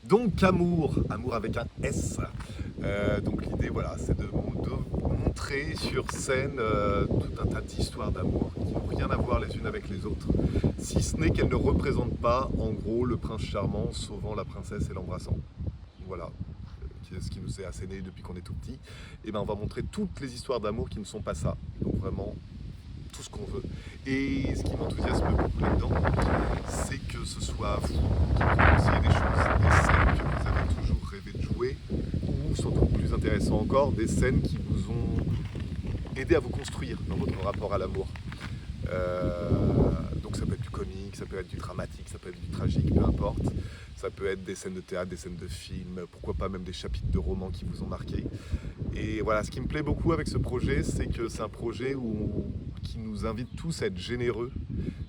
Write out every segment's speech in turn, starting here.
Donc amour avec un S. Donc l'idée, voilà, c'est de montrer sur scène tout un tas d'histoires d'amour qui n'ont rien à voir les unes avec les autres, si ce n'est qu'elles ne représentent pas, en gros, le prince charmant sauvant la princesse et l'embrassant. Voilà, qui est ce qui nous est asséné depuis qu'on est tout petit. Et ben on va montrer toutes les histoires d'amour qui ne sont pas ça. Donc vraiment tout ce qu'on veut. Et ce qui m'enthousiasme beaucoup là-dedans, c'est que ce soit vous qui proposiez des choses, des scènes que vous avez toujours rêvé de jouer, ou surtout plus intéressant encore, des scènes qui vous ont aidé à vous construire dans votre rapport à l'amour. Donc ça peut être du comique, ça peut être du dramatique, ça peut être du tragique, peu importe. Ça peut être des scènes de théâtre, des scènes de film, pourquoi pas même des chapitres de romans qui vous ont marqué. Et voilà, ce qui me plaît beaucoup avec ce projet, c'est que c'est un projet qui nous invite tous à être généreux,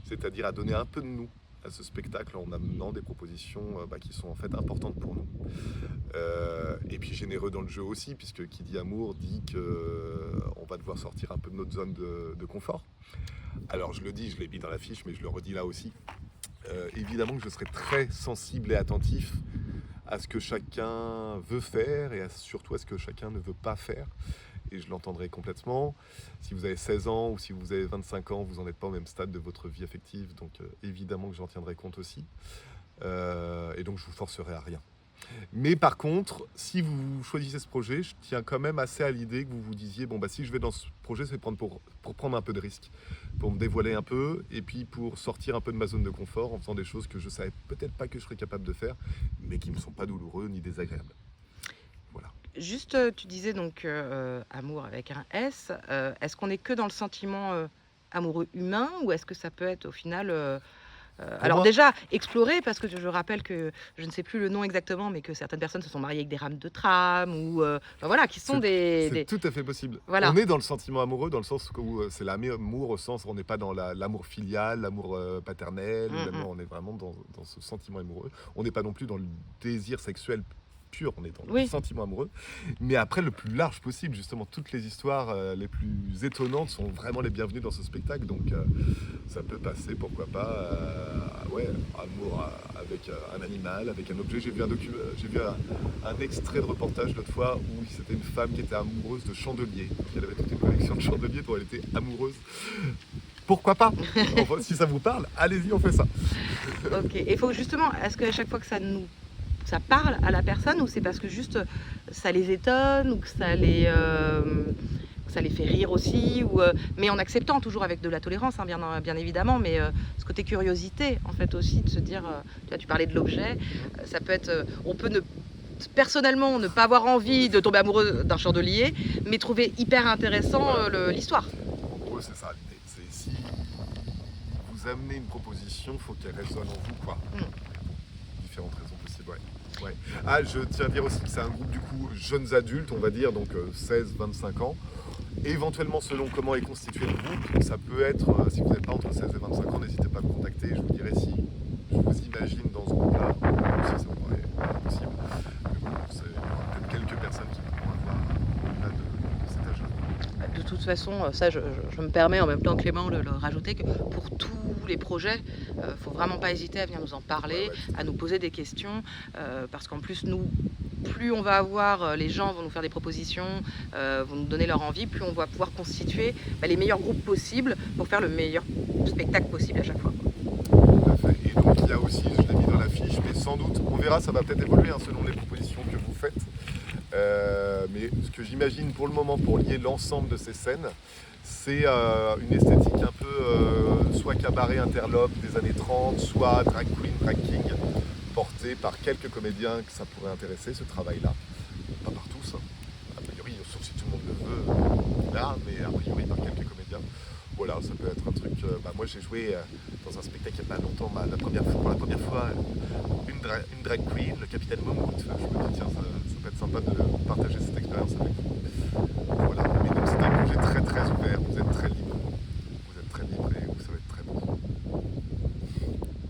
c'est-à-dire à donner un peu de nous à ce spectacle en amenant des propositions qui sont en fait importantes pour nous. Et puis généreux dans le jeu aussi, puisque qui dit amour dit qu'on va devoir sortir un peu de notre zone de confort. Alors je le dis, je l'ai mis dans l'affiche, mais je le redis là aussi. Évidemment que je serai très sensible et attentif à ce que chacun veut faire et surtout à ce que chacun ne veut pas faire. Et je l'entendrai complètement. Si vous avez 16 ans ou si vous avez 25 ans, vous n'en êtes pas au même stade de votre vie affective. Donc évidemment que j'en tiendrai compte aussi. Et donc je vous forcerai à rien. Mais par contre, si vous choisissez ce projet, je tiens quand même assez à l'idée que vous vous disiez, bon bah si je vais dans ce projet, c'est pour prendre un peu de risque, pour me dévoiler un peu, et puis pour sortir un peu de ma zone de confort en faisant des choses que je savais peut-être pas que je serais capable de faire, mais qui ne me sont pas douloureux ni désagréables. Voilà. Juste, tu disais donc amour avec un S. Est-ce qu'on est que dans le sentiment amoureux humain ou est-ce que ça peut être au final Pour alors moi, déjà explorer parce que je rappelle que je ne sais plus le nom exactement mais que certaines personnes se sont mariées avec des rames de tram ou enfin, voilà qui sont c'est des tout à fait possible. voilà. On est dans le sentiment amoureux, dans le sens où c'est l'amour au sens où on n'est pas dans l'amour filial, l'amour paternel, ou Mmh. on est vraiment dans ce sentiment amoureux. On n'est pas non plus dans le désir sexuel pur, on est dans le Oui. sentiment amoureux. Mais après, le plus large possible, justement, toutes les histoires les plus étonnantes sont vraiment les bienvenues dans ce spectacle. Donc ça peut passer, pourquoi pas, ouais, amour avec un animal, avec un objet. J'ai vu un extrait de reportage l'autre fois où c'était une femme qui était amoureuse de chandeliers. Elle avait toute une collection de chandeliers dont elle était amoureuse. Pourquoi pas? Enfin, si ça vous parle, allez-y, on fait ça. OK. Il faut justement est-ce qu'à chaque fois que ça parle à la personne ou c'est parce que juste ça les étonne ou que ça les fait rire aussi ou mais en acceptant toujours avec de la tolérance hein, bien évidemment mais ce côté curiosité en fait aussi de se dire tu vois, tu parlais de l'objet ça peut être on peut ne personnellement ne pas avoir envie de tomber amoureux d'un chandelier mais trouver hyper intéressant Voilà. l'histoire. En gros, c'est ça l'idée. C'est si vous amenez une proposition, il faut qu'elle résonne en vous, quoi. Différentes raisons possibles, ouais. Ouais. Ah, je tiens à dire aussi que c'est un groupe du coup jeunes adultes, on va dire, donc 16-25 ans. Éventuellement, selon comment est constitué le groupe, ça peut être, si vous n'êtes pas entre 16 et 25 ans, n'hésitez pas à me contacter, je vous dirai si je vous imagine dans ce groupe-là, ou si ça vous paraît possible. Mais bon, il y aura peut-être quelques personnes qui pourront avoir au-delà de cet âge-là. De toute façon, ça, je me permets en même temps, Clément, de le rajouter que pour tous les projets, faut vraiment pas hésiter à venir nous en parler, Ouais, à nous poser des questions, parce qu'en plus, nous, plus on va avoir, les gens vont nous faire des propositions, vont nous donner leur envie, plus on va pouvoir constituer les meilleurs groupes possibles pour faire le meilleur spectacle possible à chaque fois. tout à fait. Et donc il y a aussi, je l'ai mis dans la fiche, mais sans doute, on verra, ça va peut-être évoluer hein, selon les propositions que vous faites. Mais ce que j'imagine pour le moment, pour lier l'ensemble de ces scènes, c'est une esthétique un peu soit cabaret interlope des années 30, soit drag queen, drag king, porté par quelques comédiens que ça pourrait intéresser, ce travail-là. Pas par tous, hein. A priori, sauf si tout le monde le veut, là, mais a priori par quelques comédiens. Voilà, ça peut être un truc. Moi, j'ai joué dans un spectacle il n'y a pas longtemps, pour la première fois, une drag queen, le capitaine Momout. Je me dis, tiens, ça peut être sympa de partager cette expérience avec vous.